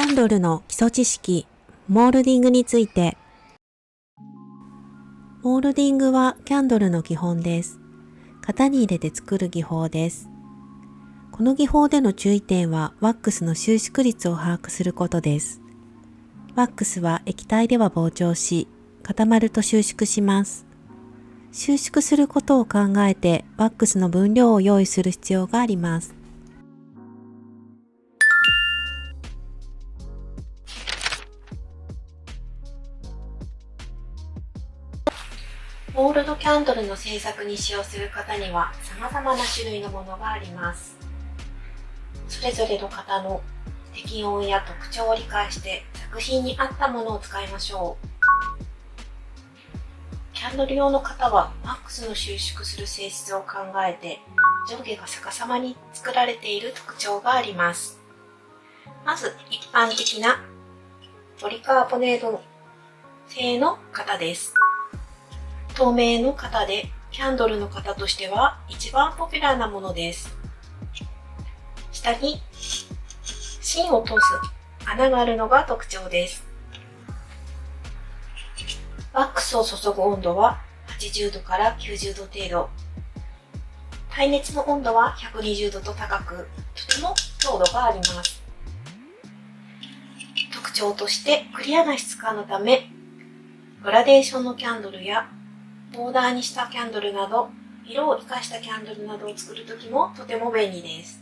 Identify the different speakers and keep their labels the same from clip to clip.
Speaker 1: キャンドルの基礎知識、モールディングについて。モールディングはキャンドルの基本です。型に入れて作る技法です。この技法での注意点はワックスの収縮率を把握することです。ワックスは液体では膨張し、固まると収縮します。収縮することを考えてワックスの分量を用意する必要があります。モールドキャンドルの製作に使用する型には様々な種類のものがあります。それぞれの型の適温や特徴を理解して作品に合ったものを使いましょう。キャンドル用の型はワックスの収縮する性質を考えて上下が逆さまに作られている特徴があります。まず一般的なポリカーボネート製の型です。透明の型でキャンドルの型としては一番ポピュラーなものです。下に芯を通す穴があるのが特徴です。ワックスを注ぐ温度は80度から90度程度。耐熱の温度は120度と高く、とても強度があります。特徴としてクリアな質感のため、グラデーションのキャンドルやボーダーにしたキャンドルなど、色を生かしたキャンドルなどを作るときもとても便利です。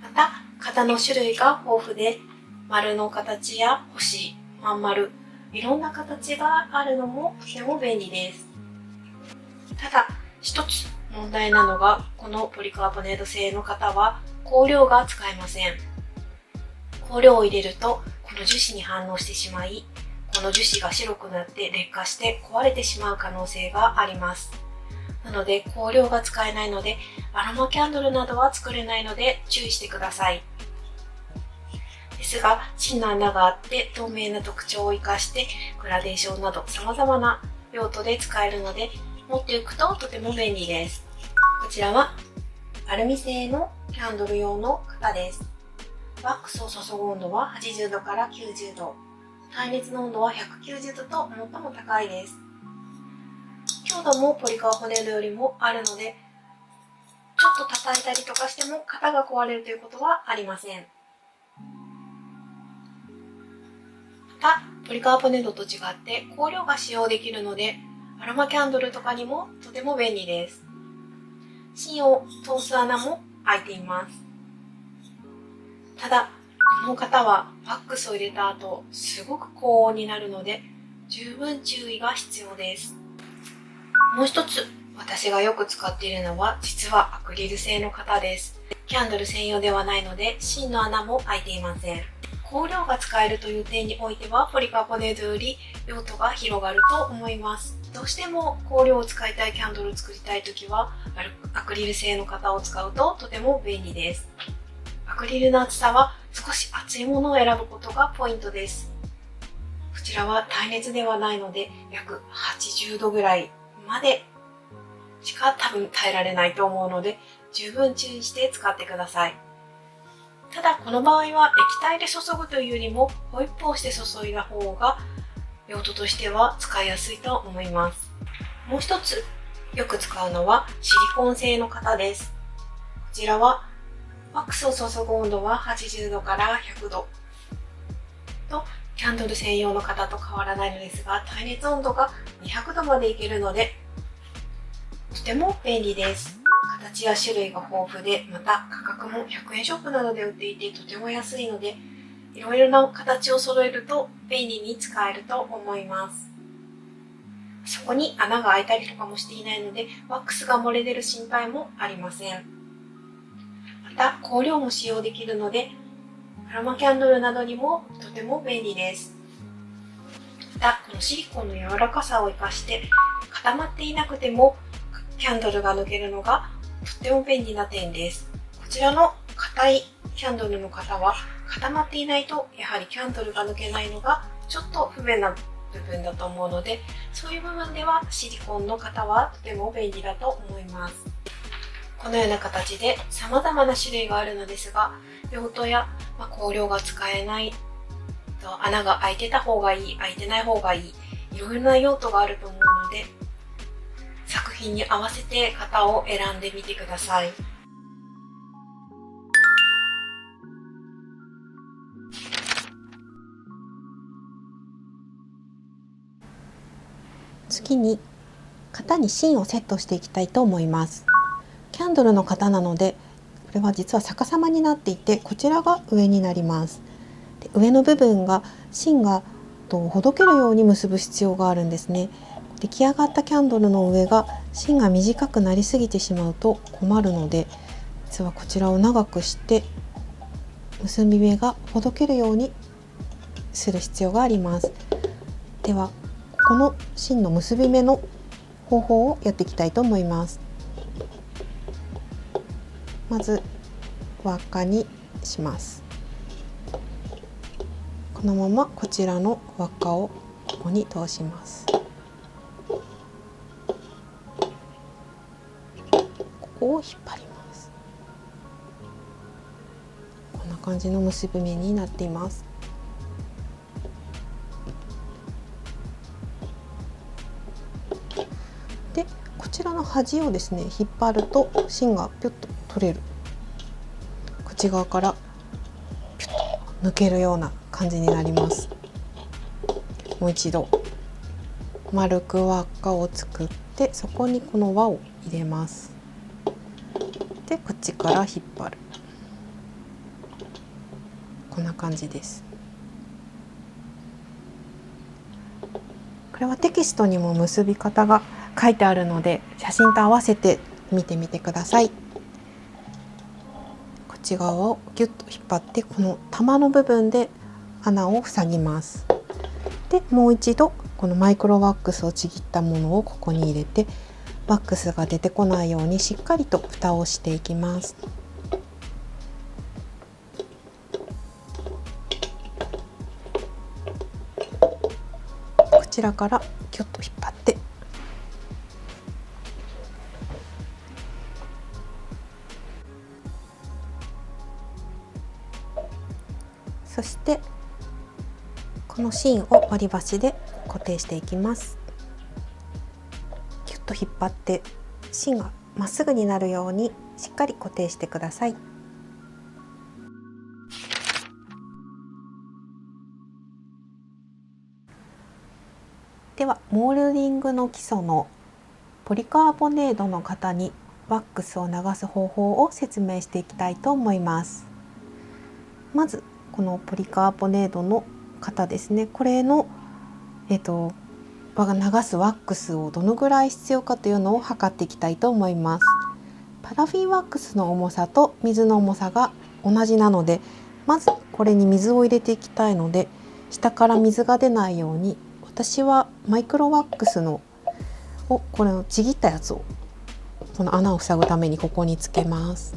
Speaker 1: また、型の種類が豊富で、丸の形や星、まん丸、いろんな形があるのもとても便利です。ただ、一つ問題なのが、このポリカーボネート製の型は香料が使えません。香料を入れると、この樹脂に反応してしまい、この樹脂が白くなって劣化して壊れてしまう可能性があります。なので香料が使えないのでアロマキャンドルなどは作れないので注意してください。ですが芯の穴があって透明な特徴を生かしてグラデーションなど様々な用途で使えるので持っておくととても便利です。こちらはアルミ製のキャンドル用の型です。ワックスを注ぐ温度は80度から90度。耐熱の温度は190度と最も高いです。強度もポリカーボネートよりもあるので、ちょっと叩いたりとかしても型が壊れるということはありません。また、ポリカーボネートと違って香料が使用できるので、アロマキャンドルとかにもとても便利です。芯を通す穴も開いています。ただ、この型はワックスを入れた後、すごく高温になるので、十分注意が必要です。もう一つ、私がよく使っているのは、実はアクリル製の型です。キャンドル専用ではないので、芯の穴も開いていません。香料が使えるという点においては、ポリカーボネートより用途が広がると思います。どうしても香料を使いたいキャンドルを作りたいときは、アクリル製の型を使うととても便利です。アクリルの厚さは少し厚いものを選ぶことがポイントです。こちらは耐熱ではないので約80度ぐらいまでしか多分耐えられないと思うので十分注意して使ってください。ただこの場合は液体で注ぐというよりもホイップをして注いだ方が用途としては使いやすいと思います。もう一つよく使うのはシリコン製の型です。こちらはワックスを注ぐ温度は80度から100度とキャンドル専用の型と変わらないのですが耐熱温度が200度までいけるのでとても便利です。形や種類が豊富でまた価格も100円ショップなどで売っていてとても安いのでいろいろな形を揃えると便利に使えると思います。そこに穴が開いたりとかもしていないのでワックスが漏れ出る心配もありません。また香料も使用できるのでアロマキャンドルなどにもとても便利です。またこのシリコンの柔らかさを生かして固まっていなくてもキャンドルが抜けるのがとても便利な点です。こちらの硬いキャンドルの型は固まっていないとやはりキャンドルが抜けないのがちょっと不便な部分だと思うのでそういう部分ではシリコンの型はとても便利だと思います。このような形で様々な種類があるのですが、用途や、光量が使えない、穴が開いてた方がいい、開いてない方がいい、いろいろな用途があると思うので、作品に合わせて型を選んでみてください。
Speaker 2: 次に型に芯をセットしていきたいと思います。キャンドルの型なので、これは実は逆さまになっていて、こちらが上になります。で、上の部分が芯がほどけるように結ぶ必要があるんですね。出来上がったキャンドルの上が芯が短くなりすぎてしまうと困るので、実はこちらを長くして結び目がほどけるようにする必要があります。ではこの芯の結び目の方法をやっていきたいと思います。まず輪っかにします。このままこちらの輪っかをここに通します。ここを引っ張ります。こんな感じの結び目になっています。で、こちらの端をですね、引っ張ると芯がピュッと取れる。こっち側からピュッと抜けるような感じになります。もう一度丸く輪っかを作って、そこにこの輪を入れます。で、こっちから引っ張る。こんな感じです。これはテキストにも結び方が書いてあるので、写真と合わせて見てみてください。こっち側をギュッと引っ張って、この玉の部分で穴を塞ぎます。で、もう一度このマイクロワックスをちぎったものをここに入れて、ワックスが出てこないようにしっかりと蓋をしていきます。こちらからギュッと引っ張って、そしてこの芯を割り箸で固定していきます。ギュッと引っ張って芯がまっすぐになるようにしっかり固定してください。ではモールディングの基礎のポリカーボネードの型にワックスを流す方法を説明していきたいと思います。まずこのポリカーボネードの型ですね、これの流すワックスをどのぐらい必要かというのを測っていきたいと思います。パラフィンワックスの重さと水の重さが同じなので、まずこれに水を入れていきたいので、下から水が出ないように、私はマイクロワックスのこれをちぎったやつをこの穴を塞ぐためにここにつけます。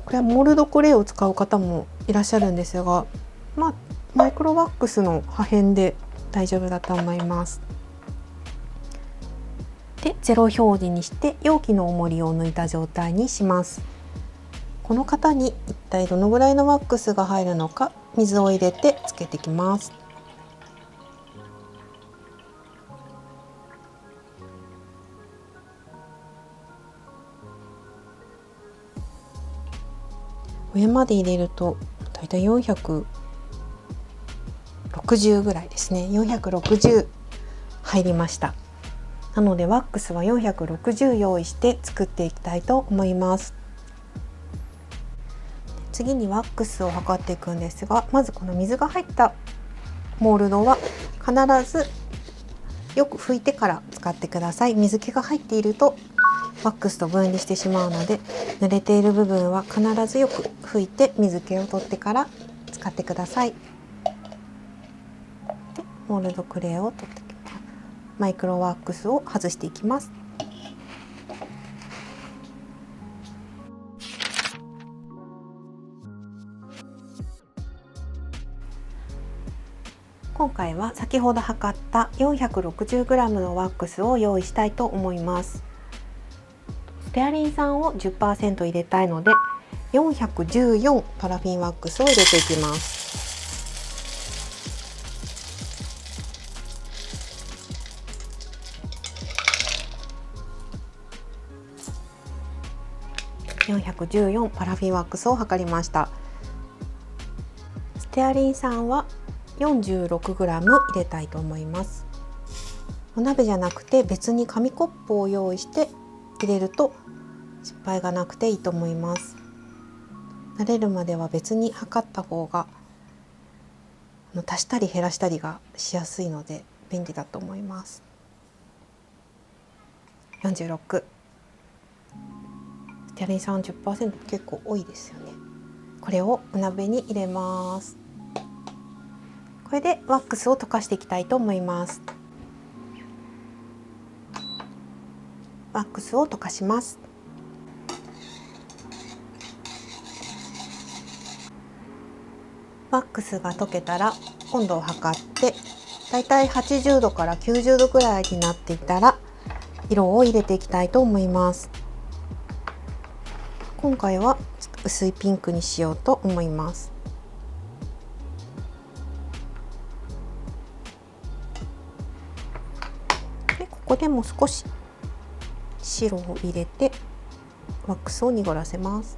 Speaker 2: これはモールドクレイを使う方もいらっしゃるんですが、マイクロワックスの破片で大丈夫だと思います。で、0表示にして容器の重りを抜いた状態にします。この型に一体どのぐらいのワックスが入るのか、水を入れてつけてきます。上まで入れるとだいたい460ぐらいですね。460入りました。なのでワックスは460用意して作っていきたいと思います。次にワックスを測っていくんですが、まずこの水が入ったモールドは必ずよく拭いてから使ってください。水気が入っているとワックスと分離してしまうので、濡れている部分は必ずよく拭いて水気を取ってから使ってください。で、モールドクレイを取ってきます。マイクロワックスを外していきます。今回は先ほど測った 460g のワックスを用意したいと思います。テアリン酸を 10% 入れたいので414パラフィンワックスを入れていきます。414パラフィンワックスを測りました。ステアリン酸は 46g 入れたいと思います。お鍋じゃなくて別に紙コップを用意して入れると失敗がなくていいと思います。慣れるまでは別に測った方が足したり減らしたりがしやすいので便利だと思います。46、ステアリン酸 10% 結構多いですよね。これをお鍋に入れます。これでワックスを溶かしていきたいと思います。ワックスを溶かします。ワックスが溶けたら温度を測ってだいたい80度から90度ぐらいになっていたら色を入れていきたいと思います。今回はちょっと薄いピンクにしようと思います。でここでも少し白を入れてワックスを濁らせます。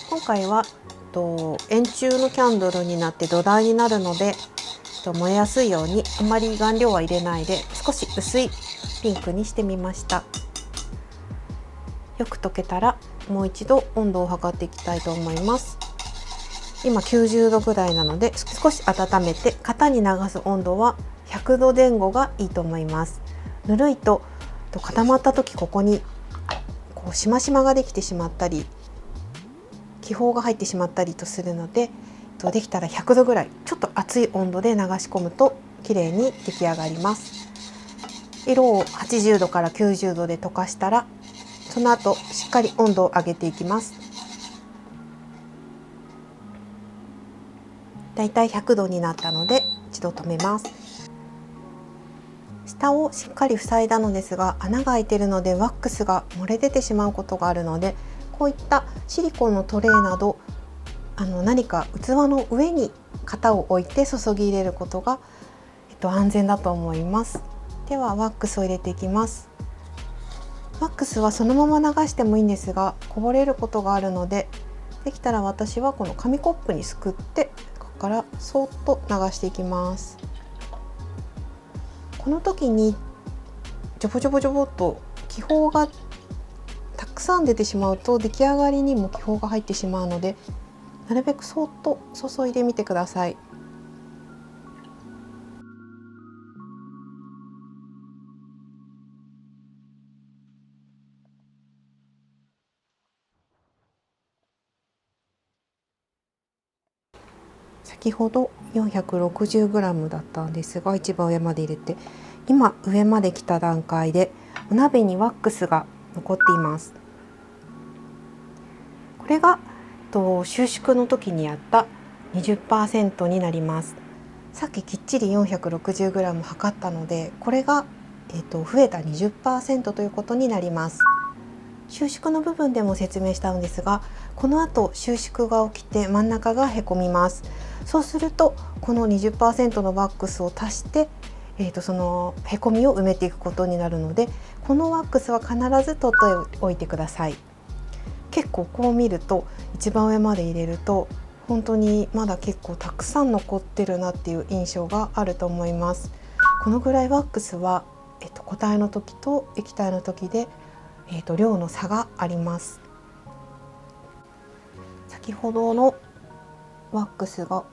Speaker 2: 今回は円柱のキャンドルになって土台になるので燃えやすいようにあまり顔料は入れないで少し薄いピンクにしてみました。よく溶けたらもう一度温度を測っていきたいと思います。今90度ぐらいなので少し温めて型に流す温度は100度前後がいいと思います。ぬるいと固まった時ここにこうしましまができてしまったり気泡が入ってしまったりとするのでできたら100度ぐらいちょっと熱い温度で流し込むと綺麗に出来上がります。色を80度から90度で溶かしたらその後しっかり温度を上げていきます。だいたい100度になったので一度止めます。下をしっかり塞いだのですが穴が開いているのでワックスが漏れ出てしまうことがあるのでこういったシリコンのトレーなど何か器の上に型を置いて注ぎ入れることが、安全だと思います。ではワックスを入れていきます。ワックスはそのまま流してもいいんですがこぼれることがあるのでできたら私はこの紙コップにすくってここからそっと流していきます。この時にジョボジョボジョボっと気泡がたくさん出てしまうと出来上がりにも気泡が入ってしまうのでなるべくそっと注いでみてください。先ほど 460g だったんですが一番上まで入れて今上まで来た段階でお鍋にワックスが残っています。これが収縮の時にやった 20% になります。さっききっちり 460g 測ったのでこれが、増えた 20% ということになります。収縮の部分でも説明したのですがこの後収縮が起きて真ん中がへこみます。そうするとこの 20% のワックスを足して、そのへこみを埋めていくことになるのでこのワックスは必ず取っておいてください。結構こう見ると一番上まで入れると本当にまだ結構たくさん残ってるなっていう印象があると思います。このぐらいワックスは、固体の時と液体の時で、量の差があります。先ほどのワックスが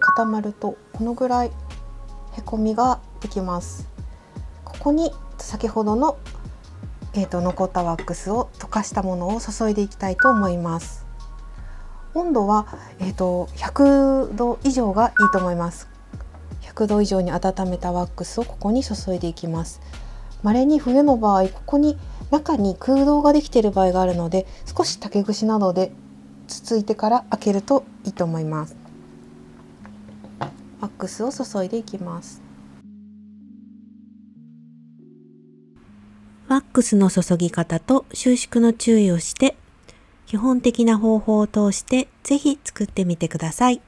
Speaker 2: 固まるとこのぐらいへこみができます。ここに先ほどの残ったワックスを溶かしたものを注いでいきたいと思います。温度は、100度以上がいいと思います。100度以上に温めたワックスをここに注いでいきます。稀に冬の場合ここに中に空洞ができている場合があるので少し竹串などでつついてから開けるといいと思います。ワワックスを注いでいきます。ワックスの注ぎ方と収縮の注意をして、基本的な方法を通してぜひ作ってみてください。